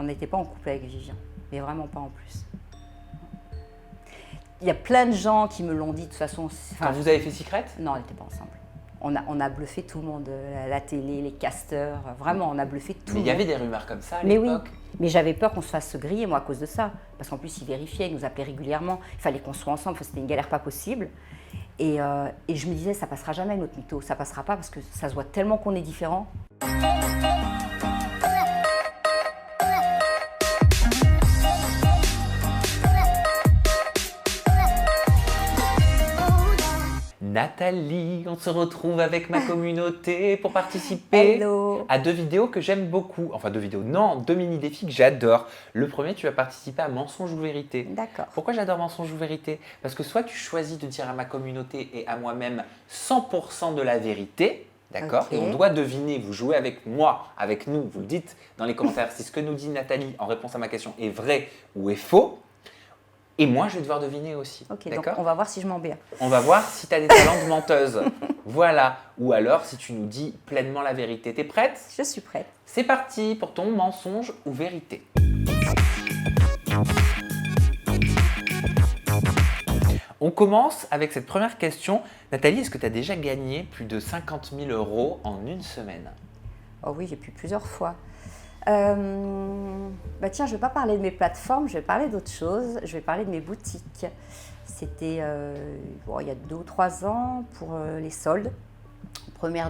On n'était pas en couple avec Vivien, mais vraiment pas en plus. Il y a plein de gens qui me l'ont dit de toute façon. Quand vous avez fait Secret? Non, on n'était pas ensemble. On a bluffé tout le monde, la télé, les casteurs, vraiment, on a bluffé tout le monde. Mais il y avait des rumeurs comme ça à Mais oui, l'époque. mais j'avais peur qu'on se fasse griller, moi, à cause de ça. Parce qu'en plus, ils vérifiaient, ils nous appelaient régulièrement. Il fallait qu'on soit ensemble, enfin, c'était une galère pas possible. Et je me disais, ça passera jamais notre mytho, ça passera pas parce que ça se voit tellement qu'on est différents. Nathalie, on se retrouve avec ma communauté pour participer Hello. à 2 vidéos que j'aime beaucoup. Enfin 2 vidéos, non, 2 mini-défis que j'adore. Le premier, tu vas participer à Mensonge ou Vérité. D'accord. Pourquoi j'adore Mensonge ou Vérité? Parce que soit tu choisis de dire à ma communauté et à moi-même 100% de la vérité, d'accord? Ok. Et on doit deviner, vous jouez avec moi, avec nous, vous le dites dans les commentaires si ce que nous dit Nathalie en réponse à ma question est vrai ou est faux. Et moi, je vais devoir deviner aussi. Ok, donc d'accord? on va voir si je m'en bien. On va voir si tu as des talents de menteuse. Voilà. Ou alors si tu nous dis pleinement la vérité. T'es prête? Je suis prête. C'est parti pour ton mensonge ou vérité. On commence avec cette première question. Nathalie, est-ce que tu as déjà gagné plus de 50 000 € en une semaine? Oh oui, j'ai pu plusieurs fois. Bah tiens, je ne vais pas parler de mes plateformes, je vais parler d'autre chose. Je vais parler de mes boutiques. C'était il y a 2 ou 3 ans pour les soldes. Première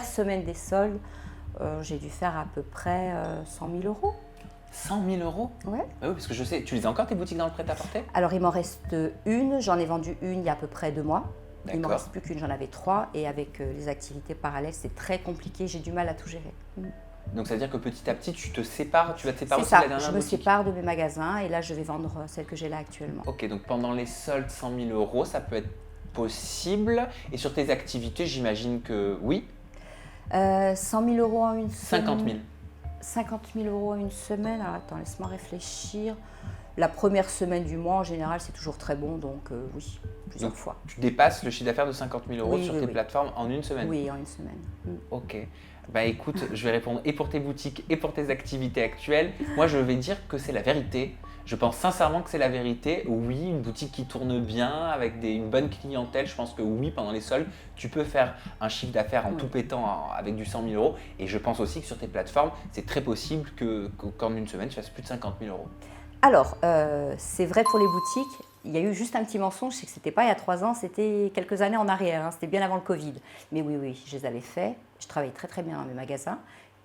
semaine des soldes, j'ai dû faire à peu près 100 000 €. 100 000 €? Ouais. Ah oui, parce que je sais, tu les as encore tes boutiques dans le prêt-à-porter? Alors il m'en reste une, j'en ai vendu une il y a à peu près 2 mois. Il ne m'en D'accord. reste plus qu'une, j'en avais 3. Et avec les activités parallèles, c'est très compliqué, j'ai du mal à tout gérer. Donc ça veut dire que petit à petit, tu vas te séparer C'est aussi de ça, la dernière je me boutique. sépare de mes magasins et là je vais vendre celle que j'ai là actuellement. Ok, donc pendant les soldes 100 000 €, ça peut être possible. Et sur tes activités, j'imagine que oui. 100 000 € en une semaine. 50 000. 50 000 € en une semaine. Alors attends, laisse-moi réfléchir. La première semaine du mois, en général, c'est toujours très bon, donc oui, plusieurs Donc, fois. Tu dépasses le chiffre d'affaires de 50 000 € Oui, sur oui, tes oui. plateformes en une semaine. Oui, en une semaine. Ok. Bah écoute, je vais répondre et pour tes boutiques et pour tes activités actuelles. Moi, je vais dire que c'est la vérité. Je pense sincèrement que c'est la vérité. Oui, une boutique qui tourne bien, avec une bonne clientèle, je pense que oui, pendant les soldes, tu peux faire un chiffre d'affaires en tout pétant avec du 100 000 €. Et je pense aussi que sur tes plateformes, c'est très possible qu'en une semaine, tu fasses plus de 50 000 €. Alors, c'est vrai pour les boutiques. Il y a eu juste un petit mensonge, c'est que c'était pas il y a 3 ans, c'était quelques années en arrière, hein, c'était bien avant le Covid. Mais oui, je les avais faits. Je travaillais très très bien dans mes magasins.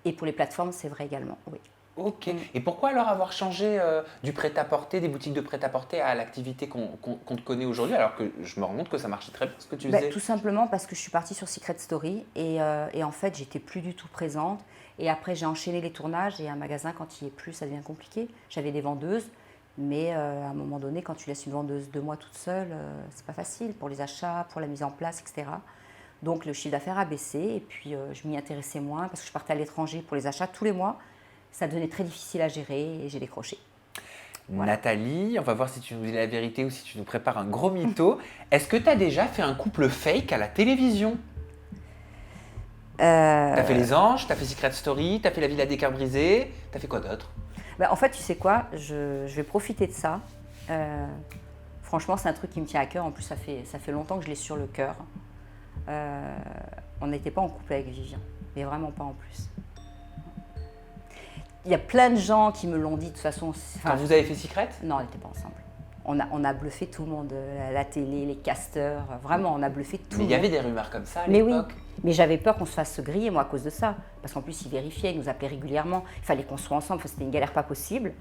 Et pour les plateformes, c'est vrai également, oui. Ok. Et pourquoi alors avoir changé du prêt-à-porter, des boutiques de prêt-à-porter à l'activité qu'on te connaît aujourd'hui, alors que je me rends compte que ça marchait très bien ce que tu faisais? Tout simplement parce que je suis partie sur Secret Story et en fait, j'étais plus du tout présente. Et après, j'ai enchaîné les tournages et un magasin, quand il n'y est plus, ça devient compliqué. J'avais des vendeuses, mais à un moment donné, quand tu laisses une vendeuse 2 mois toute seule, c'est pas facile pour les achats, pour la mise en place, etc. Donc le chiffre d'affaires a baissé et puis je m'y intéressais moins parce que je partais à l'étranger pour les achats tous les mois. Ça devenait très difficile à gérer et j'ai décroché. Voilà. Nathalie, on va voir si tu nous dis la vérité ou si tu nous prépares un gros mytho. Est-ce que tu as déjà fait un couple fake à la télévision? T'as fait Les Anges, t'as fait Secret Story, t'as fait La Villa des Cœurs Brisés, t'as fait quoi d'autre? En fait, tu sais quoi, je vais profiter de ça. Franchement, c'est un truc qui me tient à cœur. En plus, ça fait longtemps que je l'ai sur le cœur. On n'était pas en couple avec Vivien, mais vraiment pas en plus. Il y a plein de gens qui me l'ont dit de toute façon. Quand vous avez fait Secret? Non, on n'était pas ensemble. On a bluffé tout le monde, la télé, les casteurs, vraiment, on a bluffé tout le Mais monde. il y avait des rumeurs comme ça à Mais oui, l'époque. mais j'avais peur qu'on se fasse griller, moi, à cause de ça. Parce qu'en plus, ils vérifiaient, ils nous appelaient régulièrement. Il fallait qu'on soit ensemble, c'était une galère pas possible.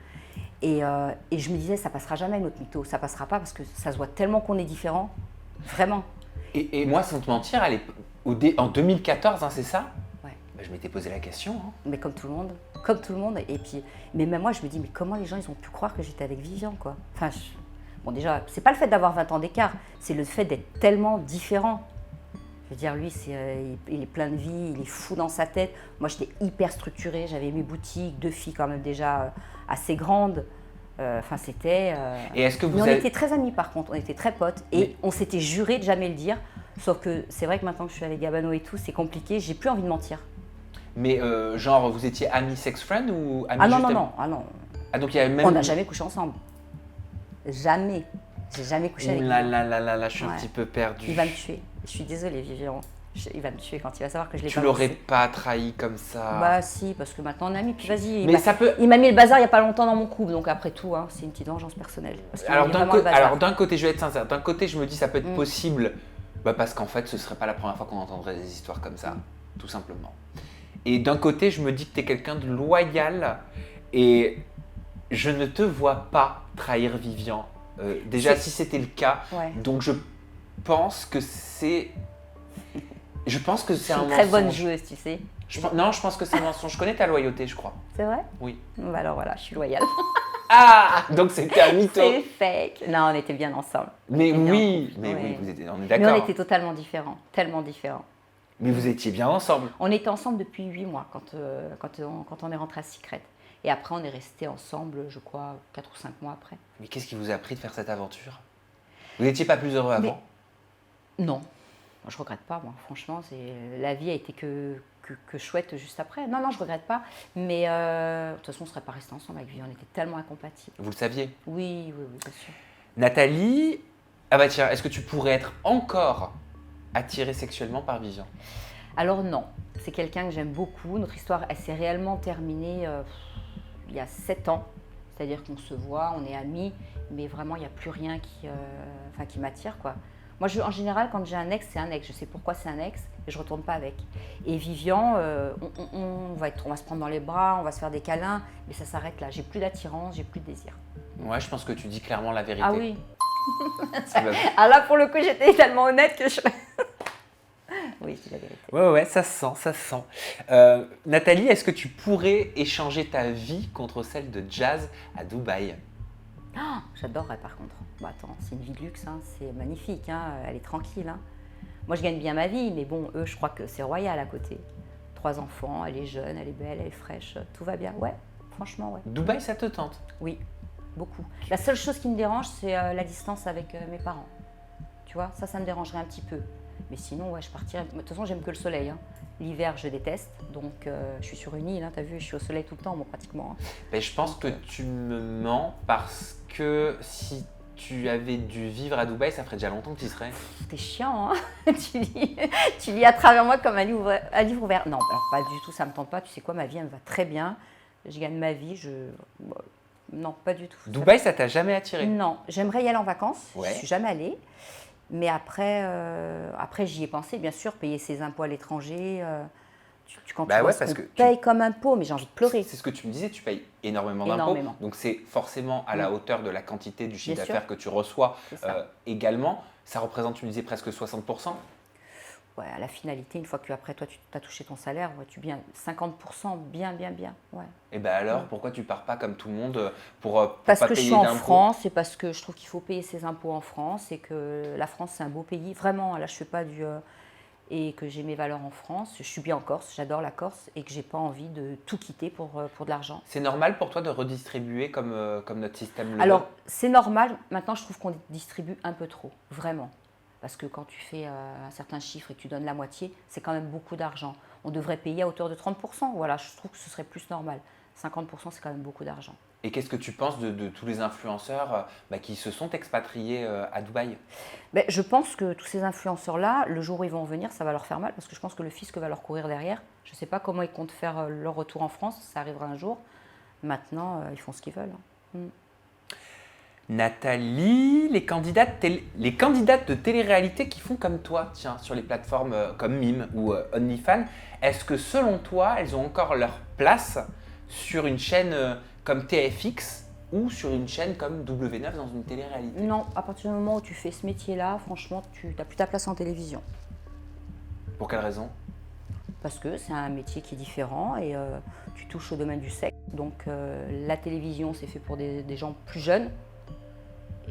Et je me disais, ça passera jamais notre mytho, ça passera pas parce que ça se voit tellement qu'on est différents. Vraiment. Et moi, sans te mentir, en 2014, hein, c'est ça? Ouais. Je m'étais posé la question. Hein. Mais comme tout le monde. Comme tout le monde. Et puis, mais même moi, je me dis, mais comment les gens, ils ont pu croire que j'étais avec Vivien, quoi. Enfin, bon, déjà, c'est pas le fait d'avoir 20 ans d'écart, c'est le fait d'être tellement différent. Je veux dire, lui, il est plein de vie, il est fou dans sa tête. Moi, j'étais hyper structurée, j'avais mes boutiques, 2 filles quand même déjà assez grandes. Enfin, c'était... Et est-ce que vous Mais on avez... était très amis, par contre, on était très potes. Et on s'était juré de jamais le dire. Sauf que c'est vrai que maintenant que je suis avec Gabano et tout, c'est compliqué, j'ai plus envie de mentir. Mais genre, vous étiez amis sex-friend ou amis Ah non, juste non, amis non, ah non. Ah, donc il y avait même. On n'a jamais couché ensemble. Jamais. J'ai jamais couché avec Ouh lui. là, je suis un Ouais. petit peu perdu. Il va me tuer. Je suis désolée, Vivian. Il va me tuer quand il va savoir que je l'ai Tu pas l'aurais blessé. pas trahi comme ça. Bah si, parce que maintenant on est amis. Puis vas-y, Mais ça peut. il m'a mis le bazar il n'y a pas longtemps dans mon couple. Donc après tout, hein, c'est une petite vengeance personnelle. Parce qu'il m'a Alors mis d'un vraiment le bazar. d'un côté, je vais être sincère. D'un côté, je me dis ça peut être Mm. possible, parce qu'en fait, ce serait pas la première fois qu'on entendrait des histoires comme ça, tout simplement. Et d'un côté, je me dis que tu es quelqu'un de loyal et je ne te vois pas trahir Vivian. Déjà, si c'était le cas, Ouais. donc je pense que c'est. Je pense que Je c'est suis un une très bonne mensonge. joueuse, tu sais. Non, je pense que c'est un mensonge. Je connais ta loyauté, je crois. C'est vrai? Oui. Bah alors voilà, je suis loyale. Ah, donc c'était un mytho. C'est fake. Non, on était bien ensemble. Mais On était oui, en couple, mais ouais. oui, on est Mais d'accord. on était totalement différents, tellement différents. Mais vous étiez bien ensemble. On était ensemble depuis 8 mois quand on est rentré à Secret. Et après, on est resté ensemble, je crois, 4 ou 5 mois après. Mais qu'est-ce qui vous a pris de faire cette aventure? Vous n'étiez pas plus heureux avant? Non, je regrette pas, moi. Franchement, la vie a été que chouette juste après. Non, non, je regrette pas. Mais de toute façon, on ne serait pas restés ensemble avec lui. On était tellement incompatibles. Vous le saviez? Oui, oui, oui, bien sûr. Nathalie, ah bah tiens, est-ce que tu pourrais être encore attirée sexuellement par Vivian? Alors non, c'est quelqu'un que j'aime beaucoup. Notre histoire, elle s'est réellement terminée il y a 7 ans. C'est-à-dire qu'on se voit, on est amis, mais vraiment, il n'y a plus rien qui m'attire, quoi. Moi, en général, quand j'ai un ex, c'est un ex. Je sais pourquoi c'est un ex et je ne retourne pas avec. Et Vivian, on va se prendre dans les bras, on va se faire des câlins, mais ça s'arrête là. J'ai plus d'attirance, j'ai plus de désir. Ouais, je pense que tu dis clairement la vérité. Ah oui. C'est la- Ah là, pour le coup, j'étais tellement honnête que je... Oui, c'est la vérité. Ouais, ça se sent, ça se sent. Nathalie, est-ce que tu pourrais échanger ta vie contre celle de Jazz à Dubaï? J'adorerais par contre. Bah attends, c'est une vie de luxe, hein, c'est magnifique, hein, elle est tranquille. Hein. Moi je gagne bien ma vie, mais bon, eux je crois que c'est royal à côté. 3 enfants, elle est jeune, elle est belle, elle est fraîche, tout va bien. Ouais, franchement, ouais. Dubaï, ça te tente? Oui, beaucoup. La seule chose qui me dérange, c'est la distance avec mes parents. Tu vois, ça me dérangerait un petit peu. Mais sinon, ouais, je partirais. De toute façon, j'aime que le soleil. Hein. L'hiver, je déteste. Donc, je suis sur une île, hein, t'as vu, je suis au soleil tout le temps, moi, pratiquement. Hein. Ben, je pense que tu me mens parce que si tu avais dû vivre à Dubaï, ça ferait déjà longtemps que tu y serais. T'es chiant, hein. tu lis à travers moi comme un livre ouvert. Non, alors pas du tout, ça me tente pas. Tu sais quoi, ma vie, elle me va très bien. Je gagne ma vie, non, pas du tout. Dubaï, ça t'a jamais attiré? Non, j'aimerais y aller en vacances. Ouais. Je suis jamais allée. Mais après, j'y ai pensé, bien sûr, payer ses impôts à l'étranger. Quand Bah tu vois ouais, ce parce qu'on que paye comme impôt, mais j'ai envie de pleurer. C'est ce que tu me disais, tu payes énormément d'impôts. Énormément. Donc c'est forcément à la hauteur de la quantité du chiffre Bien sûr. d'affaires que tu reçois C'est ça. également. Ça représente, tu me disais, presque 60%. Ouais, à la finalité, une fois que après toi tu as touché ton salaire, ouais, tu bien 50%, bien. Ouais. Et ben alors, Ouais. pourquoi tu pars pas comme tout le monde pour Parce pas que je payer suis en d'impôts? France et parce que je trouve qu'il faut payer ses impôts en France et que la France c'est un beau pays. Vraiment, là je fais pas du... et que j'ai mes valeurs en France. Je suis bien en Corse, j'adore la Corse et que j'ai pas envie de tout quitter pour de l'argent. C'est normal pour toi de redistribuer comme notre système le Alors veut? c'est normal, maintenant je trouve qu'on distribue un peu trop, vraiment. Parce que quand tu fais un certain chiffre et que tu donnes la moitié, c'est quand même beaucoup d'argent. On devrait payer à hauteur de 30%. Voilà, je trouve que ce serait plus normal. 50%, c'est quand même beaucoup d'argent. Et qu'est-ce que tu penses de tous les influenceurs qui se sont expatriés à Dubaï? Ben, je pense que tous ces influenceurs-là, le jour où ils vont venir, ça va leur faire mal parce que je pense que le fisc va leur courir derrière. Je ne sais pas comment ils comptent faire leur retour en France, ça arrivera un jour. Maintenant, ils font ce qu'ils veulent. Mm. Nathalie, les candidates de télé-réalité qui font comme toi, tiens, sur les plateformes comme Mime ou OnlyFans, est-ce que selon toi, elles ont encore leur place sur une chaîne comme TFX ou sur une chaîne comme W9 dans une télé-réalité? Non, à partir du moment où tu fais ce métier-là, franchement, tu n'as plus ta place en télévision. Pour quelle raison? Parce que c'est un métier qui est différent et tu touches au domaine du sexe. Donc la télévision, c'est fait pour des gens plus jeunes.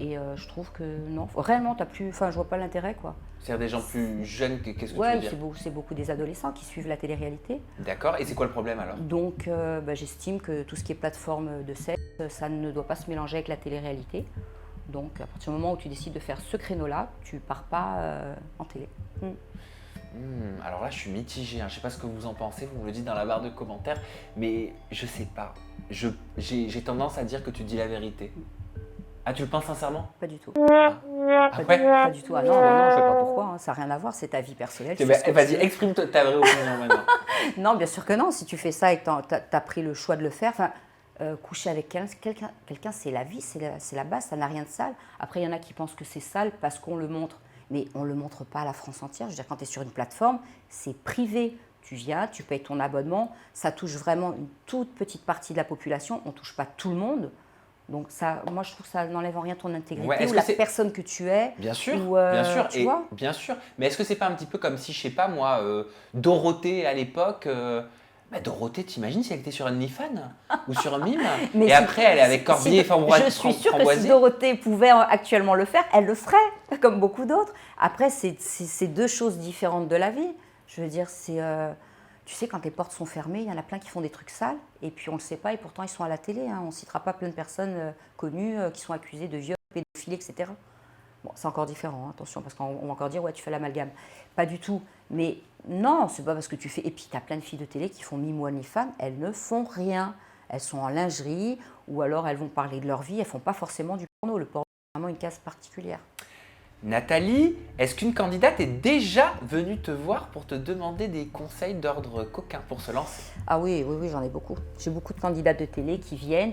Et je trouve que non, réellement, je vois pas l'intérêt, quoi. C'est-à-dire des gens plus jeunes, qu'est-ce que tu veux Ouais, dire? c'est beaucoup des adolescents qui suivent la télé-réalité. D'accord, et c'est quoi le problème alors? Donc j'estime que tout ce qui est plateforme de sexe, ça ne doit pas se mélanger avec la télé-réalité. Donc à partir du moment où tu décides de faire ce créneau-là, tu pars pas en télé. Alors là, je suis mitigé. Je sais pas ce que vous en pensez. Vous me le dites dans la barre de commentaires. Mais je sais pas. J'ai tendance à dire que tu dis la vérité. Ah, tu le penses sincèrement? Pas du tout. Ah ouais? Pas du tout. Ah non, non, non, je sais pas pourquoi, hein, ça n'a rien à voir, c'est ta vie personnelle. Tu fais ce que Vas-y, tu veux. exprime ta vraie opinion maintenant. Non, bien sûr que non. Si tu fais ça et que tu as pris le choix de le faire, coucher avec quelqu'un, c'est la vie, c'est la base, ça n'a rien de sale. Après, il y en a qui pensent que c'est sale parce qu'on le montre. Mais on ne le montre pas à la France entière. Je veux dire, quand tu es sur une plateforme, c'est privé. Tu viens, tu payes ton abonnement. Ça touche vraiment une toute petite partie de la population. On ne touche pas tout le monde. Donc ça, moi, je trouve que ça n'enlève en rien ton intégrité Ouais, ou la personne que tu es. Bien sûr, ou, bien sûr, tu vois. bien sûr. Mais est-ce que c'est pas un petit peu comme si, je sais pas moi, Dorothée à l'époque, Dorothée, t'imagines si elle était sur OnlyFans ou sur un mime et après elle est avec Corbier et Framboisier. Je suis sûre que si Dorothée pouvait actuellement le faire, elle le ferait, comme beaucoup d'autres. Après, c'est deux choses différentes de la vie. Je veux dire, tu sais, quand les portes sont fermées, il y en a plein qui font des trucs sales, et puis on ne le sait pas, et pourtant ils sont à la télé. Hein. On ne citera pas plein de personnes connues qui sont accusées de viol, pédophilie, etc. Bon, c'est encore différent, hein, attention, parce qu'on va encore dire, ouais, tu fais l'amalgame. Pas du tout. Mais non, c'est pas parce que tu fais... Et puis, tu as plein de filles de télé qui font mime ou OnlyFans, elles ne font rien. Elles sont en lingerie, ou alors elles vont parler de leur vie, elles ne font pas forcément du porno. Le porno, c'est vraiment une case particulière. Nathalie, est-ce qu'une candidate est déjà venue te voir pour te demander des conseils d'ordre coquin pour se lancer? Ah oui, oui, oui, j'en ai beaucoup. J'ai beaucoup de candidates de télé qui viennent,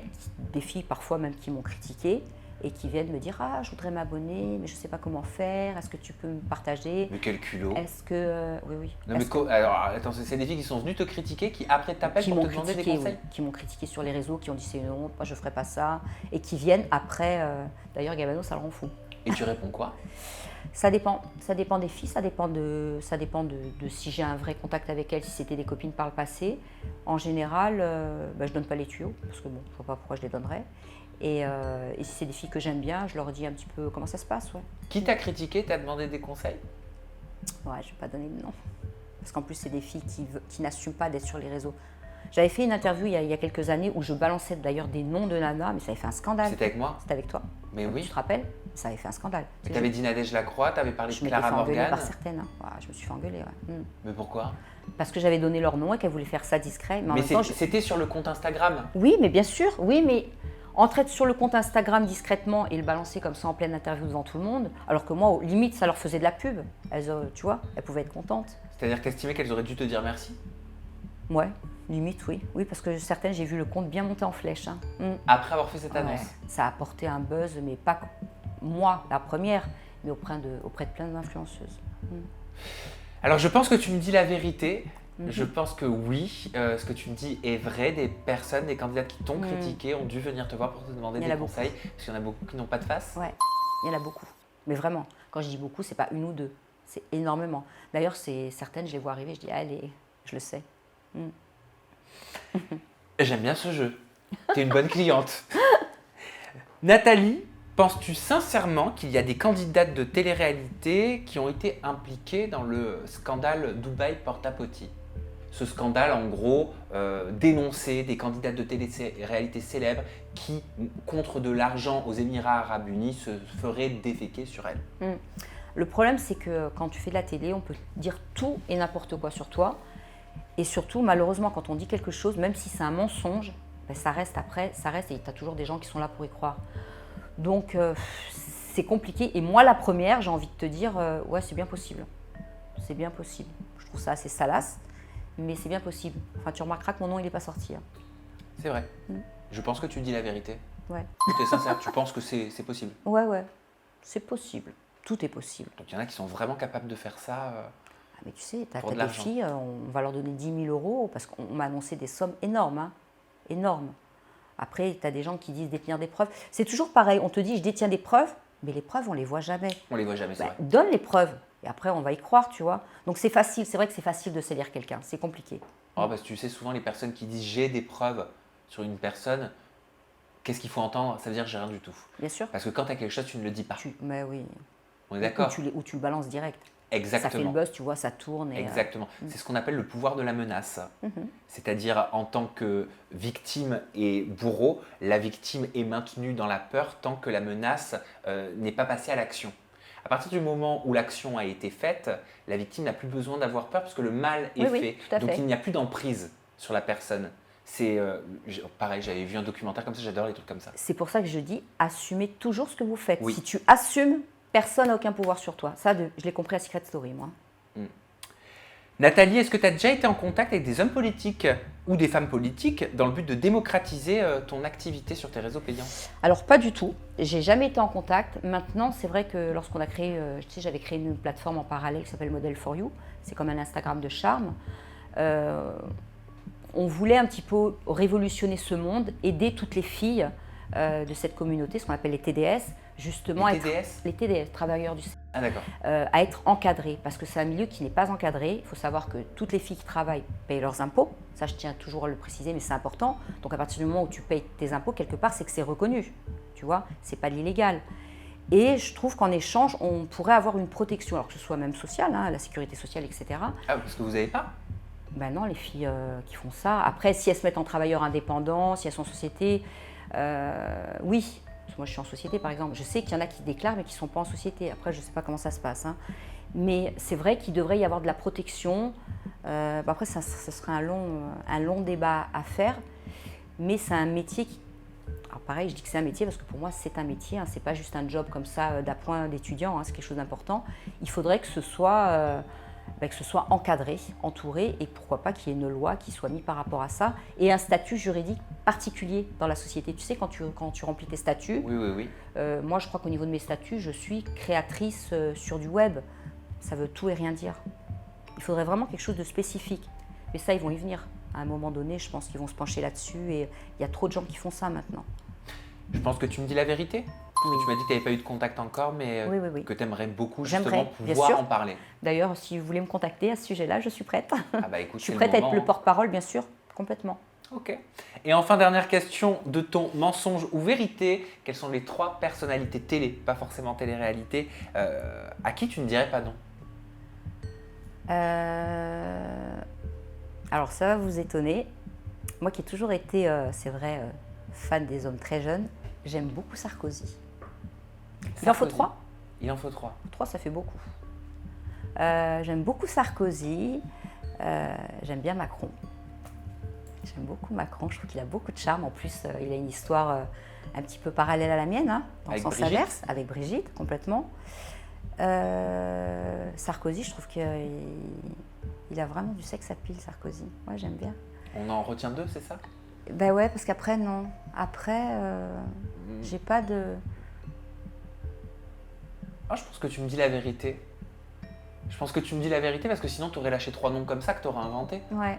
des filles parfois même qui m'ont critiqué, et qui viennent me dire « Ah, je voudrais m'abonner, mais je ne sais pas comment faire, est-ce que tu peux me partager ?» Mais quel culot! Est-ce que… oui, oui. Non, mais alors, attends, c'est des filles qui sont venues te critiquer, qui après t'appellent pour te demander des conseils? Oui, qui m'ont critiqué sur les réseaux, qui ont dit « C'est une honte, moi je ne ferai pas ça », et qui viennent après… D'ailleurs, Gabano, ça le rend fou. Et tu réponds quoi? Ça dépend des filles, ça dépend de si j'ai un vrai contact avec elles, si c'était des copines par le passé. En général, je ne donne pas les tuyaux, parce que bon, je ne vois pas pourquoi je les donnerais. Et si c'est des filles que j'aime bien, je leur dis un petit peu comment ça se passe. Ouais. Qui t'a critiqué, t'a demandé des conseils? Ouais, je ne vais pas donner de nom. Parce qu'en plus, c'est des filles qui n'assument pas d'être sur les réseaux. J'avais fait une interview il y a quelques années où je balançais d'ailleurs des noms de nanas, mais ça avait fait un scandale. C'était avec moi? C'était avec toi. Mais oui. Tu te rappelles? Ça avait fait un scandale. Mais t'avais dit Nadège Lacroix, t'avais parlé de Clara Morgan. Je m'étais fait engueuler par Morgan. certaines. Hein. Ouais, je me suis fait engueuler. Ouais. Mais pourquoi? Parce que j'avais donné leur nom et qu'elles voulaient faire ça discret. Mais c'était sur le compte Instagram? Oui, mais bien sûr. Oui, mais entrer sur le compte Instagram discrètement et le balancer comme ça en pleine interview devant tout le monde, alors que moi, limite, ça leur faisait de la pub. Elles, tu vois, elles pouvaient être contentes. C'est-à-dire que t'estimais qu'elles auraient dû te dire merci? Ouais, limite, oui. Oui, parce que certaines, j'ai vu le compte bien monter en flèche. Hein. Après avoir fait cette annonce? Ouais, ça a apporté un buzz, mais pas moi, la première, mais auprès de plein d'influenceuses. Alors, je pense que tu me dis la vérité. Je pense que oui, ce que tu me dis est vrai. Des personnes, des candidates qui t'ont critiqué ont dû venir te voir pour te demander des conseils. Parce qu'il y en a beaucoup qui n'ont pas de face. Ouais, il y en a beaucoup. Mais vraiment, quand je dis beaucoup, c'est pas une ou deux. C'est énormément. D'ailleurs, certaines, je les vois arriver, je dis, allez, je le sais. J'aime bien ce jeu. T'es une bonne cliente. Nathalie, penses-tu sincèrement qu'il y a des candidates de télé-réalité qui ont été impliquées dans le scandale Dubaï Porta-Potty? Ce scandale, en gros, dénonçait des candidates de télé-réalité célèbres qui, contre de l'argent aux Émirats Arabes Unis, se feraient déféquer sur elles. Le problème, c'est que quand tu fais de la télé, on peut dire tout et n'importe quoi sur toi. Et surtout, malheureusement, quand on dit quelque chose, même si c'est un mensonge, ça reste après, ça reste et tu as toujours des gens qui sont là pour y croire. Donc, c'est compliqué. Et moi, la première, j'ai envie de te dire, ouais, c'est bien possible. C'est bien possible. Je trouve ça assez salace, mais c'est bien possible. Enfin, tu remarqueras que mon nom, il n'est pas sorti. Hein. C'est vrai. Je pense que tu dis la vérité. Ouais. Tu es sincère, tu penses que c'est possible. Ouais, ouais. C'est possible. Tout est possible. Donc, il y en a qui sont vraiment capables de faire ça. Mais tu sais, tu as des filles, on va leur donner 10 000 € parce qu'on m'a annoncé des sommes énormes. Hein. Énormes. Après, tu as des gens qui disent détenir des preuves. C'est toujours pareil, on te dit je détiens des preuves, mais les preuves, on ne les voit jamais. On les voit jamais, c'est vrai. Donne les preuves et après, on va y croire, tu vois. Donc c'est facile, c'est vrai que c'est facile de salir quelqu'un, c'est compliqué. Oh, parce que tu sais, souvent, les personnes qui disent j'ai des preuves sur une personne, qu'est-ce qu'il faut entendre? Ça veut dire j'ai rien du tout. Bien sûr. Parce que quand tu as quelque chose, tu ne le dis pas. Mais oui. On est d'accord? Ou tu le balances direct. Exactement. Ça fait le buzz, tu vois, ça tourne. Exactement. C'est ce qu'on appelle le pouvoir de la menace. C'est-à-dire, en tant que victime et bourreau, la victime est maintenue dans la peur tant que la menace n'est pas passée à l'action. À partir du moment où l'action a été faite, la victime n'a plus besoin d'avoir peur parce que le mal est Oui, fait. tout à Donc fait. il n'y a plus d'emprise sur la personne. C'est pareil, j'avais vu un documentaire comme ça, j'adore les trucs comme ça. C'est pour ça que je dis, assumez toujours ce que vous faites. Oui. Si tu assumes, personne n'a aucun pouvoir sur toi. Ça, je l'ai compris à Secret Story, moi. Nathalie, est-ce que tu as déjà été en contact avec des hommes politiques ou des femmes politiques dans le but de démocratiser ton activité sur tes réseaux payants? Alors, pas du tout. J'ai jamais été en contact. Maintenant, c'est vrai que lorsqu'on a créé, j'avais créé une plateforme en parallèle qui s'appelle Model for You. C'est comme un Instagram de charme. On voulait un petit peu révolutionner ce monde, aider toutes les filles de cette communauté, ce qu'on appelle les TDS, justement Les TDS? les TDS, travailleurs du sexe, Ah d'accord. à être encadrées, parce que c'est un milieu qui n'est pas encadré. Il faut savoir que toutes les filles qui travaillent payent leurs impôts. Ça, je tiens toujours à le préciser, mais c'est important. Donc à partir du moment où tu payes tes impôts, quelque part, c'est que c'est reconnu. Tu vois, c'est pas de l'illégal. Et je trouve qu'en échange, on pourrait avoir une protection, alors que ce soit même sociale, hein, la sécurité sociale, etc. Ah, parce que vous n'avez pas? Ben non, les filles qui font ça. Après, si elles se mettent en travailleur indépendant, si elles sont en société, oui. Moi, je suis en société, par exemple. Je sais qu'il y en a qui déclarent, mais qui ne sont pas en société. Après, je ne sais pas comment ça se passe. Hein. Mais c'est vrai qu'il devrait y avoir de la protection. Après, ça serait un long débat à faire. Mais c'est un métier qui... Alors pareil, je dis que c'est un métier parce que pour moi, c'est un métier. Hein. Ce n'est pas juste un job comme ça d'appoint d'étudiant. Hein. C'est quelque chose d'important. Il faudrait que ce soit encadré, entouré, et pourquoi pas qu'il y ait une loi qui soit mise par rapport à ça, et un statut juridique particulier dans la société. Tu sais, quand tu remplis tes statuts, Oui. moi je crois qu'au niveau de mes statuts, je suis créatrice sur du web. Ça veut tout et rien dire. Il faudrait vraiment quelque chose de spécifique. Mais ça, ils vont y venir. À un moment donné, je pense qu'ils vont se pencher là-dessus, et il y a trop de gens qui font ça maintenant. Je pense que tu me dis la vérité. Oui. Tu m'as dit que tu n'avais pas eu de contact encore, mais Oui. que tu aimerais beaucoup J'aimerais, justement bien pouvoir sûr. en parler. D'ailleurs, si vous voulez me contacter à ce sujet-là, je suis prête. Ah bah écoute, Je suis c'est prête à être moment, le hein. porte-parole, bien sûr, complètement. Ok. Et enfin, dernière question de ton mensonge ou vérité. Quelles sont les 3 personnalités télé, pas forcément télé-réalité, à qui tu ne dirais pas non? Alors ça va vous étonner. Moi qui ai toujours été, c'est vrai, fan des hommes très jeunes, j'aime beaucoup Sarkozy. Il en faut Sarkozy. 3. Il en faut 3. 3, ça fait beaucoup. J'aime beaucoup Sarkozy. J'aime bien Macron. J'aime beaucoup Macron. Je trouve qu'il a beaucoup de charme. En plus, il a une histoire un petit peu parallèle à la mienne, hein, dans le Avec sens Brigitte. inverse, avec Brigitte, complètement. Sarkozy, je trouve qu'il a vraiment du sex appeal, Sarkozy. Moi, j'aime bien. On en retient 2, c'est ça? Ben ouais, parce qu'après, non. Après, j'ai pas de... Ah, je pense que tu me dis la vérité. Je pense que tu me dis la vérité parce que sinon tu aurais lâché 3 noms comme ça que tu aurais inventé. Ouais.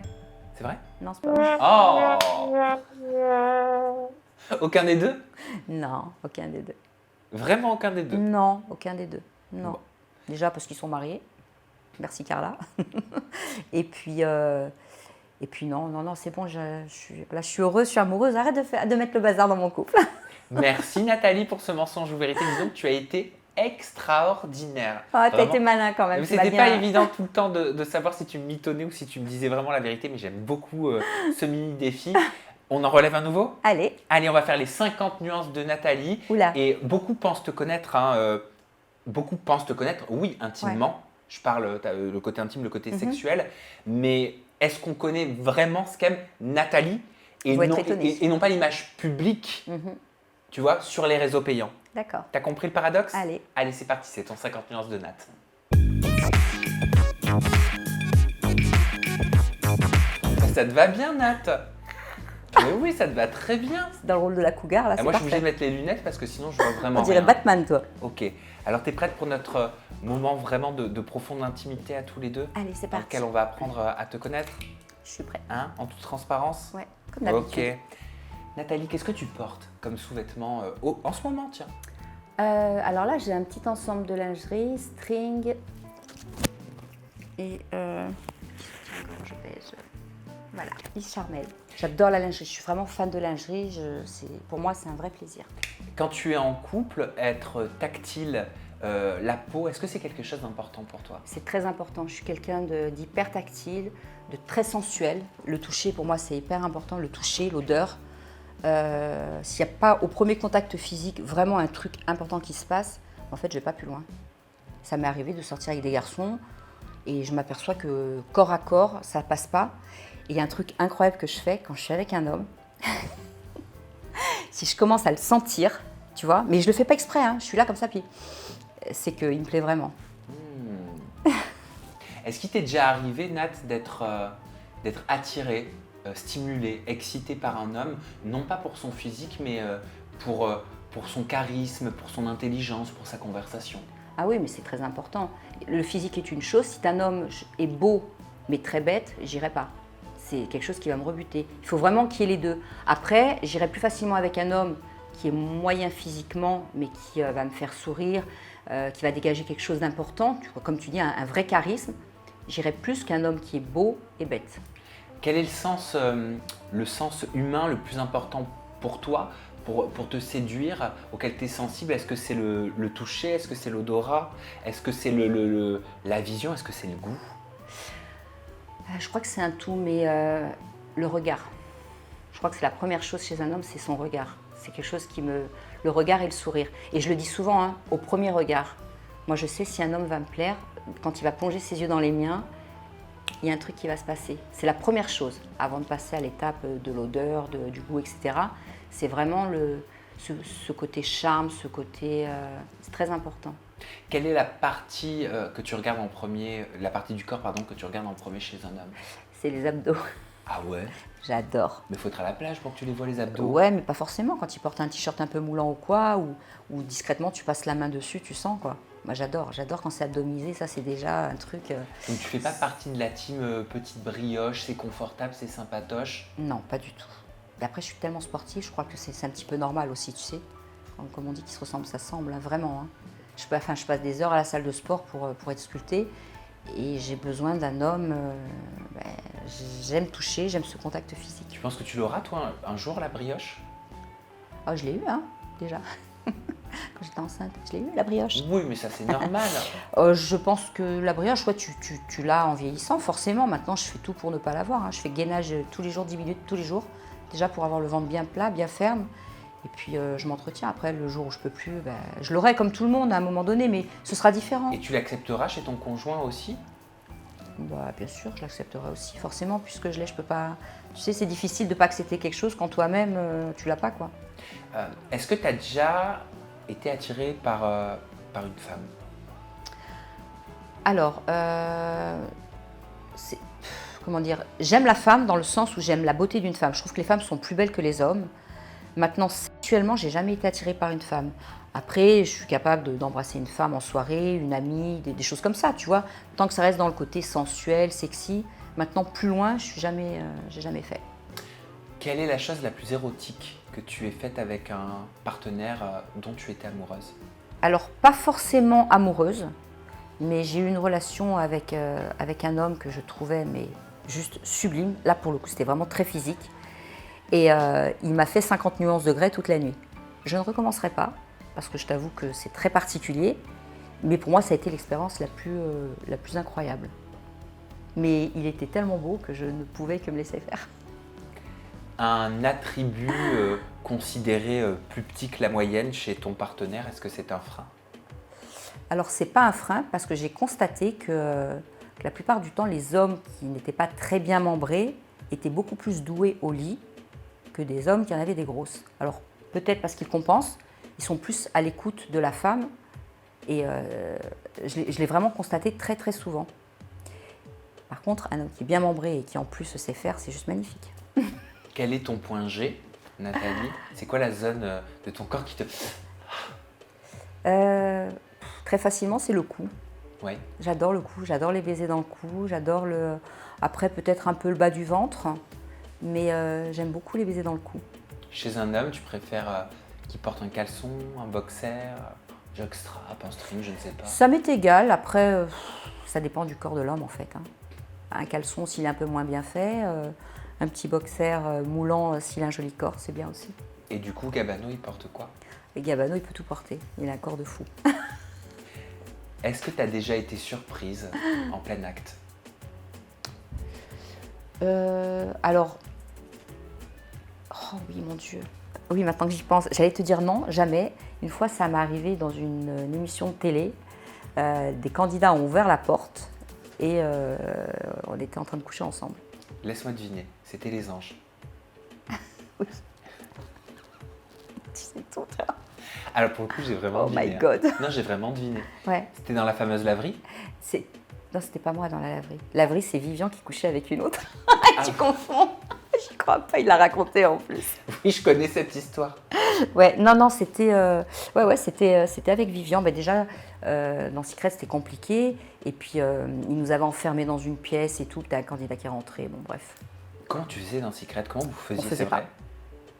C'est vrai? Non, c'est pas vrai. Oh! Aucun des 2? Non, aucun des deux. Vraiment aucun des 2? Non, aucun des deux. Non. Bon. Déjà parce qu'ils sont mariés. Merci Carla. Et puis non, c'est bon, je suis heureuse, je suis amoureuse. Arrête de mettre le bazar dans mon couple. Merci Nathalie pour ce mensonge ou vérité. Disons que tu as été extraordinaire. Ah, t'as Vraiment. été malin quand même. Mais tu m'as c'était bien- pas évident tout le temps de savoir si tu me mitonnais ou si tu me disais vraiment la vérité, mais j'aime beaucoup ce mini défi. On en relève un nouveau? Allez, Allez, on va faire les 50 nuances de Nathalie. oula. Et beaucoup pensent te connaître, hein, oui, intimement. Je parle, t'as le côté intime, le côté sexuel. Mais est-ce qu'on connaît vraiment ce qu'aime Nathalie Vous êtes étonnés. et non pas l'image publique, Mhm. tu vois, sur les réseaux payants? D'accord. T'as compris le paradoxe? Allez. Allez, c'est parti, c'est ton 50 nuances de Nat. Ça te va bien, Nat? Mais oui, ça te va très bien. Dans le rôle de la cougar, là, Ah, c'est moi, je suis obligée parfait. de mettre les lunettes parce que sinon, je vois vraiment On dirait rien. Batman, toi. Ok. Alors, tu es prête pour notre moment vraiment de profonde intimité à tous les deux, Allez, c'est dans parti. lequel on va apprendre à te connaître, Je suis prête. hein, en toute transparence? Ouais, comme Ok. d'habitude. Nathalie, qu'est-ce que tu portes comme sous-vêtement en ce moment, tiens? Alors là, j'ai un petit ensemble de lingerie, string et soutien-gorge beige. Voilà, Yves Charmel. J'adore la lingerie, je suis vraiment fan de lingerie. Pour moi, c'est un vrai plaisir. Quand tu es en couple, être tactile, la peau, est-ce que c'est quelque chose d'important pour toi? C'est très important. Je suis quelqu'un d'hyper tactile, de très sensuel. Le toucher, pour moi, c'est hyper important. Le toucher, l'odeur. S'il n'y a pas au premier contact physique vraiment un truc important qui se passe, en fait, je ne vais pas plus loin. Ça m'est arrivé de sortir avec des garçons et je m'aperçois que corps à corps, ça passe pas. Et il y a un truc incroyable que je fais quand je suis avec un homme. Si je commence à le sentir, tu vois, mais je le fais pas exprès, hein, je suis là comme ça, puis c'est qu'il me plaît vraiment. Est-ce qu'il t'est déjà arrivé, Nat, d'être attiré, stimulé, excité par un homme, non pas pour son physique, mais pour son charisme, pour son intelligence, pour sa conversation? Ah oui, mais c'est très important. Le physique est une chose, si un homme est beau mais très bête, j'irai pas. C'est quelque chose qui va me rebuter. Il faut vraiment qu'il y ait les deux. Après, j'irai plus facilement avec un homme qui est moyen physiquement, mais qui va me faire sourire, qui va dégager quelque chose d'important, comme tu dis, un vrai charisme. J'irai plus qu'un homme qui est beau et bête. Quel est le sens humain le plus important pour toi, pour te séduire, auquel tu es sensible? Est-ce que c'est le toucher? Est-ce que c'est l'odorat? Est-ce que c'est la vision? Est-ce que c'est le goût? Je crois que c'est un tout, mais le regard. Je crois que c'est la première chose chez un homme, c'est son regard. C'est quelque chose qui me... Le regard et le sourire. Et je le dis souvent, hein, au premier regard. Moi, je sais si un homme va me plaire, quand il va plonger ses yeux dans les miens, il y a un truc qui va se passer. C'est la première chose, avant de passer à l'étape de l'odeur, du goût, etc. C'est vraiment ce côté charme, ce côté... c'est très important. Quelle est la partie que tu regardes en premier, la partie du corps, pardon, que tu regardes en premier chez un homme? C'est les abdos. Ah ouais? J'adore. Mais faut être à la plage pour que tu les vois, les abdos. Ouais, mais pas forcément. Quand il porte un t-shirt un peu moulant ou quoi, ou discrètement tu passes la main dessus, tu sens quoi. Moi j'adore quand c'est abdomisé, ça c'est déjà un truc... Donc tu fais pas partie de la team petite brioche, c'est confortable, c'est sympatoche? Non, pas du tout. Et après je suis tellement sportive, je crois que c'est un petit peu normal aussi, tu sais. Comme on dit qu'ils se ressemblent, ça semble, hein, vraiment. Hein. Je passe des heures à la salle de sport pour être sculptée. Et j'ai besoin d'un homme, j'aime toucher, j'aime ce contact physique. Tu penses que tu l'auras, toi, un jour, la brioche? Ah, je l'ai eu, hein, déjà. Quand j'étais enceinte, je l'ai eu, la brioche. Oui, mais ça, c'est normal. Je pense que la brioche, ouais, tu l'as en vieillissant, forcément. Maintenant, je fais tout pour ne pas l'avoir. Hein. Je fais gainage tous les jours, 10 minutes, tous les jours. Déjà pour avoir le ventre bien plat, bien ferme. Et puis, je m'entretiens. Après, le jour où je peux plus, je l'aurai comme tout le monde à un moment donné, mais ce sera différent. Et tu l'accepteras chez ton conjoint aussi? Bien sûr, je l'accepterai aussi, forcément, puisque je l'ai, je peux pas... Tu sais, c'est difficile de ne pas accepter quelque chose quand toi-même, tu l'as pas, quoi. Est-ce que tu as déjà été attirée par une femme? Alors, comment dire, j'aime la femme dans le sens où j'aime la beauté d'une femme. Je trouve que les femmes sont plus belles que les hommes. Maintenant, sexuellement, j'ai jamais été attirée par une femme. Après, je suis capable d'embrasser une femme en soirée, une amie, des choses comme ça, tu vois. Tant que ça reste dans le côté sensuel, sexy. Maintenant, plus loin, j'ai jamais fait. Quelle est la chose la plus érotique que tu aies faite avec un partenaire dont tu étais amoureuse? Alors, pas forcément amoureuse, mais j'ai eu une relation avec un homme que je trouvais mais juste sublime. Là, pour le coup, c'était vraiment très physique. Et il m'a fait 50 nuances de grès toute la nuit. Je ne recommencerai pas, parce que je t'avoue que c'est très particulier. Mais pour moi, ça a été l'expérience la plus incroyable. Mais il était tellement beau que je ne pouvais que me laisser faire. Un attribut considéré plus petit que la moyenne chez ton partenaire, est-ce que c'est un frein? Alors, c'est pas un frein, parce que j'ai constaté que la plupart du temps, les hommes qui n'étaient pas très bien membrés étaient beaucoup plus doués au lit que des hommes qui en avaient des grosses. Alors, peut-être parce qu'ils compensent, ils sont plus à l'écoute de la femme. Et je l'ai vraiment constaté très très souvent. Par contre, un homme qui est bien membré et qui en plus sait faire, c'est juste magnifique. Quel est ton point G, Nathalie? C'est quoi la zone de ton corps qui te... Très facilement, c'est le cou. Ouais. J'adore le cou, j'adore les baisers dans le cou, j'adore le... Après, peut-être un peu le bas du ventre, mais j'aime beaucoup les baisers dans le cou. Chez un homme, tu préfères qu'il porte un caleçon, un boxer, un jockstrap, un string, je ne sais pas? Ça m'est égal, après, ça dépend du corps de l'homme en fait. Hein. Un caleçon, s'il est un peu moins bien fait, un petit boxer moulant, s'il a un joli corps, c'est bien aussi. Et du coup, Gabano, il porte quoi? Et Gabano, il peut tout porter, il a un corps de fou. Est-ce que tu as déjà été surprise en plein acte? Alors, oh oui, mon Dieu. Oui, maintenant que j'y pense, j'allais te dire non, jamais. Une fois, ça m'est arrivé dans une émission de télé. des candidats ont ouvert la porte et on était en train de coucher ensemble. Laisse-moi deviner, c'était les anges. Oui. Tu sais tout, toi. Alors pour le coup, j'ai vraiment Oh deviné. my God. Non, j'ai vraiment deviné. Ouais. C'était dans la fameuse laverie. Non, c'était pas moi dans la laverie. Laverie, c'est Vivian qui couchait avec une autre. Tu Ah. confonds. J'y crois pas, il l'a raconté en plus. Oui, je connais cette histoire. Ouais, non, c'était c'était avec Vivian. Ben déjà, dans Secret, c'était compliqué. Et puis, il nous avait enfermés dans une pièce et tout. T'as un candidat qui est rentré. Bon, bref. Comment tu faisais dans Secret? Comment vous faisiez, faisait c'est pas. vrai?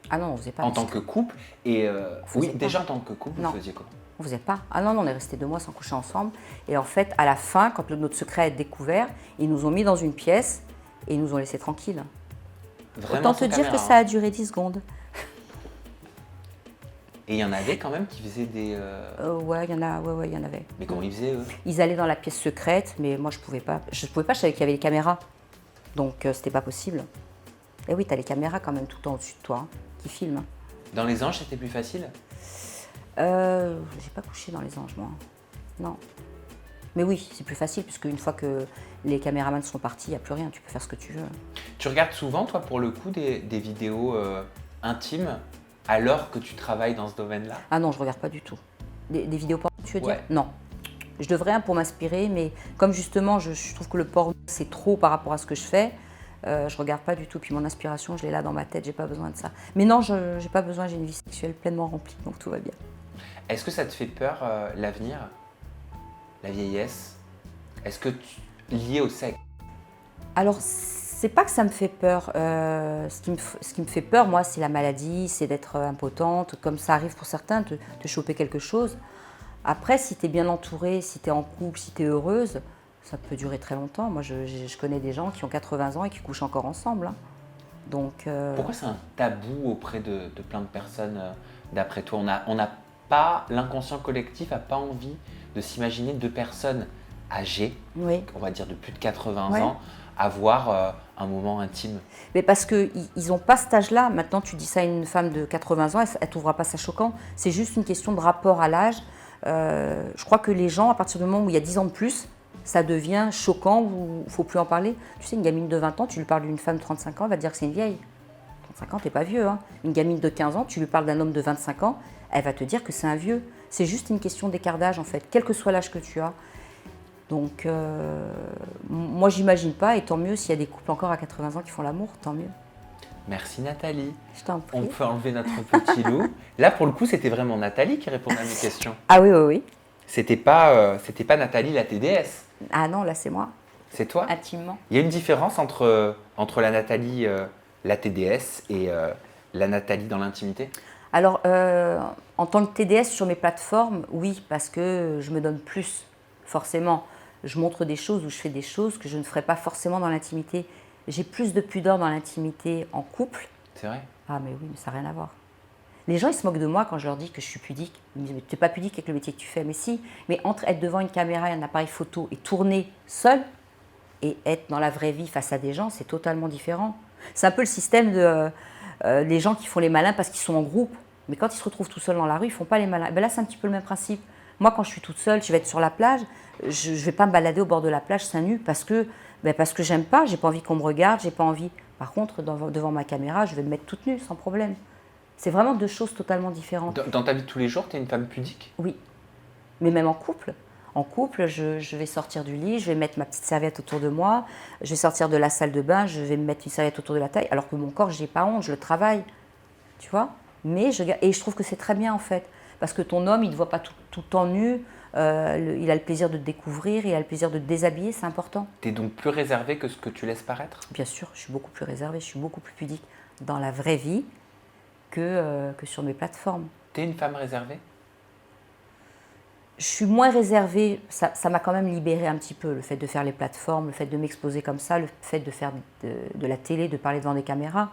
Ah non, on faisait pas. En de tant Secret. que couple et faisait oui, pas. déjà en tant que couple, Non. vous faisiez comment? On faisait pas. Ah non, on est resté 2 mois sans coucher ensemble. Et en fait, à la fin, quand notre secret a été découvert, ils nous ont mis dans une pièce et ils nous ont laissés tranquilles. Vraiment Autant te sans dire caméra, que ça a duré 10 secondes. Et il y en avait quand même qui faisaient des. Ouais, il y en avait. Mais comment ils faisaient eux? Ils allaient dans la pièce secrète, mais moi je pouvais pas. Je savais qu'il y avait les caméras. Donc c'était pas possible. Et oui, tu as les caméras quand même tout le temps au-dessus de toi, hein, qui filment. Dans les anges, c'était plus facile? J'ai pas couché dans les anges, moi. Non. Mais oui, c'est plus facile, puisque une fois que les caméramans sont partis, il n'y a plus rien, tu peux faire ce que tu veux. Tu regardes souvent, toi, pour le coup, des vidéos intimes alors que tu travailles dans ce domaine-là? Ah non, je regarde pas du tout. Des vidéos porno, tu veux Ouais. dire? Non. Je devrais pour m'inspirer, mais comme justement, je trouve que le porno, c'est trop par rapport à ce que je fais, je regarde pas du tout. Puis mon inspiration, je l'ai là dans ma tête, j'ai pas besoin de ça. Mais non, j'ai pas besoin, j'ai une vie sexuelle pleinement remplie, donc tout va bien. Est-ce que ça te fait peur, l'avenir, la vieillesse? Est-ce que lié au sexe? Alors, c'est pas que ça me fait peur. Ce qui me fait peur, moi, c'est la maladie, c'est d'être impotente, comme ça arrive pour certains, de choper quelque chose. Après, si tu es bien entourée, si tu es en couple, si tu es heureuse, ça peut durer très longtemps. Moi, je connais des gens qui ont 80 ans et qui couchent encore ensemble, hein. Donc, Pourquoi c'est un tabou auprès de plein de personnes, d'après toi? On n'a pas, l'inconscient collectif n'a pas envie de s'imaginer 2 personnes âgées, oui. on va dire de plus de 80 Ouais. ans, avoir un moment intime. Mais parce qu'ils n'ont pas cet âge-là. Maintenant, tu dis ça à une femme de 80 ans, elle ne trouvera pas ça choquant. C'est juste une question de rapport à l'âge. Je crois que les gens, à partir du moment où il y a 10 ans de plus, ça devient choquant ou il ne faut plus en parler. Tu sais, une gamine de 20 ans, tu lui parles d'une femme de 35 ans, elle va te dire que c'est une vieille. 35 ans, t'es pas vieux, hein. Une gamine de 15 ans, tu lui parles d'un homme de 25 ans, elle va te dire que c'est un vieux. C'est juste une question d'écart d'âge, en fait, quel que soit l'âge que tu as. Donc, moi, j'imagine pas, et tant mieux s'il y a des couples encore à 80 ans qui font l'amour, tant mieux. Merci Nathalie. Je t'en prie. On peut enlever notre petit loup. Là, pour le coup, c'était vraiment Nathalie qui répondait à mes questions. Ah oui, oui, oui. C'était pas Nathalie la TDS. Ah non, là, c'est moi, C'est toi? intimement. Il y a une différence entre la Nathalie la TDS et la Nathalie dans l'intimité? Alors, en tant que TDS sur mes plateformes, oui, parce que je me donne plus, forcément. Je montre des choses ou je fais des choses que je ne ferais pas forcément dans l'intimité. J'ai plus de pudeur dans l'intimité en couple. C'est vrai? Ah mais oui, mais ça n'a rien à voir. Les gens, ils se moquent de moi quand je leur dis que je suis pudique. Ils me disent, mais tu n'es pas pudique avec le métier que tu fais. Mais si, mais entre être devant une caméra et un appareil photo et tourner seul et être dans la vraie vie face à des gens, c'est totalement différent. C'est un peu le système de les gens qui font les malins parce qu'ils sont en groupe. Mais quand ils se retrouvent tout seuls dans la rue, ils ne font pas les malins. Ben là, c'est un petit peu le même principe. Moi, quand je suis toute seule, je vais être sur la plage, je ne vais pas me balader au bord de la plage seins nus parce que j'aime pas, j'ai pas envie qu'on me regarde, j'ai pas envie. Par contre, devant ma caméra, je vais me mettre toute nue, sans problème. C'est vraiment 2 choses totalement différentes. Dans ta vie de tous les jours, tu es une femme pudique? Oui, mais même en couple. En couple, je vais sortir du lit, je vais mettre ma petite serviette autour de moi, je vais sortir de la salle de bain, je vais me mettre une serviette autour de la taille, alors que mon corps, je n'ai pas honte, je le travaille, tu vois. Mais je trouve que c'est très bien en fait, parce que ton homme, il ne te voit pas tout le temps nu, il a le plaisir de te découvrir, il a le plaisir de te déshabiller, c'est important. Tu es donc plus réservée que ce que tu laisses paraître? Bien sûr, je suis beaucoup plus réservée, je suis beaucoup plus pudique dans la vraie vie que sur mes plateformes. Tu es une femme réservée? Je suis moins réservée, ça m'a quand même libérée un petit peu, le fait de faire les plateformes, le fait de m'exposer comme ça, le fait de faire de la télé, de parler devant des caméras.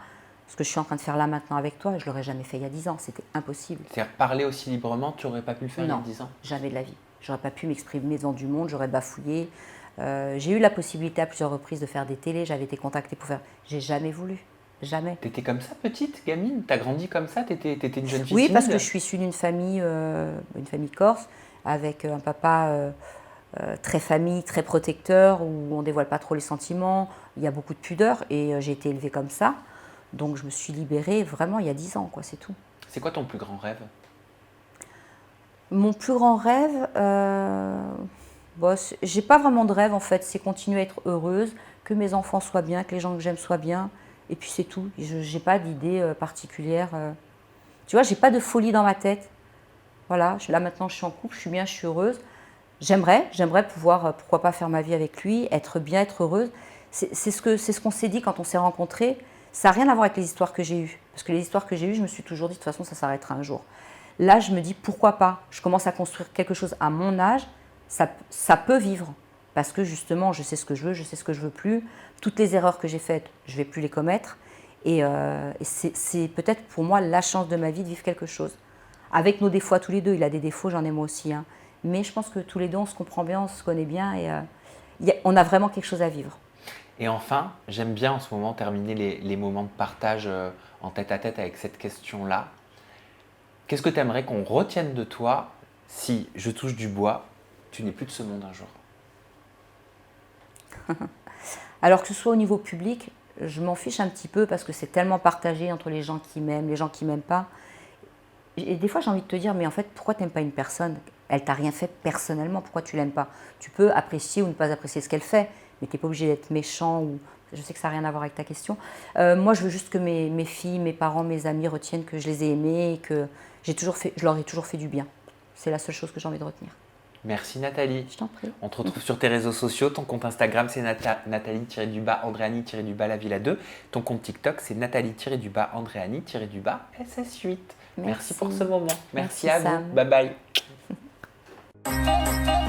Ce que je suis en train de faire là maintenant avec toi, je ne l'aurais jamais fait il y a 10 ans, c'était impossible. C'est-à-dire parler aussi librement, tu n'aurais pas pu le faire il y a Non, 10 ans? jamais de la vie. J'aurais pas pu m'exprimer devant du monde, j'aurais bafouillé. J'ai eu la possibilité à plusieurs reprises de faire des télés, j'avais été contactée pour faire... J'ai jamais voulu, jamais. T'étais comme ça, petite gamine? T'as grandi comme ça? T'étais une jeune fille Oui, parce timide? que je suis issue d'une famille corse, avec un papa très famille, très protecteur, où on ne dévoile pas trop les sentiments, il y a beaucoup de pudeur et j'ai été élevée comme ça. Donc je me suis libérée vraiment il y a 10 ans, quoi, c'est tout. C'est quoi ton plus grand rêve? Mon plus grand rêve, j'ai pas vraiment de rêve en fait, c'est continuer à être heureuse, que mes enfants soient bien, que les gens que j'aime soient bien, et puis c'est tout. Je n'ai pas d'idée particulière. Tu vois, j'ai pas de folie dans ma tête. Voilà, là maintenant je suis en couple, je suis bien, je suis heureuse. J'aimerais pouvoir, pourquoi pas, faire ma vie avec lui, être bien, être heureuse. C'est ce qu'on s'est dit quand on s'est rencontrés. Ça n'a rien à voir avec les histoires que j'ai eues. Parce que les histoires que j'ai eues, je me suis toujours dit, de toute façon, ça s'arrêtera un jour. Là, je me dis, pourquoi pas? Je commence à construire quelque chose à mon âge, ça peut vivre. Parce que justement, je sais ce que je veux, je sais ce que je veux plus. Toutes les erreurs que j'ai faites, je ne vais plus les commettre. Et c'est peut-être pour moi la chance de ma vie de vivre quelque chose. Avec nos défauts à tous les deux, il a des défauts, j'en ai moi aussi. Hein. Mais je pense que tous les deux, on se comprend bien, on se connaît bien et on a vraiment quelque chose à vivre. Et enfin, j'aime bien en ce moment terminer les moments de partage en tête-à-tête avec cette question-là. Qu'est-ce que tu aimerais qu'on retienne de toi si, je touche du bois, tu n'es plus de ce monde un jour? Alors que ce soit au niveau public, je m'en fiche un petit peu parce que c'est tellement partagé entre les gens qui m'aiment, les gens qui m'aiment pas. Et des fois, j'ai envie de te dire, mais en fait, pourquoi tu n'aimes pas une personne? Elle t'a rien fait personnellement, pourquoi tu l'aimes pas? Tu peux apprécier ou ne pas apprécier ce qu'elle fait, mais tu n'es pas obligé d'être méchant. Ou... Je sais que ça n'a rien à voir avec ta question. Moi, je veux juste que mes filles, mes parents, mes amis retiennent que je les ai aimés et que je leur ai toujours fait du bien. C'est la seule chose que j'ai envie de retenir. Merci Nathalie. Je t'en prie. On te retrouve sur tes réseaux sociaux. Ton compte Instagram, c'est Nathalie-Andréani-Villa2. Ton compte TikTok, c'est Nathalie-Andréani-SS8. Merci pour ce moment. Merci à Sam. vous. Bye bye.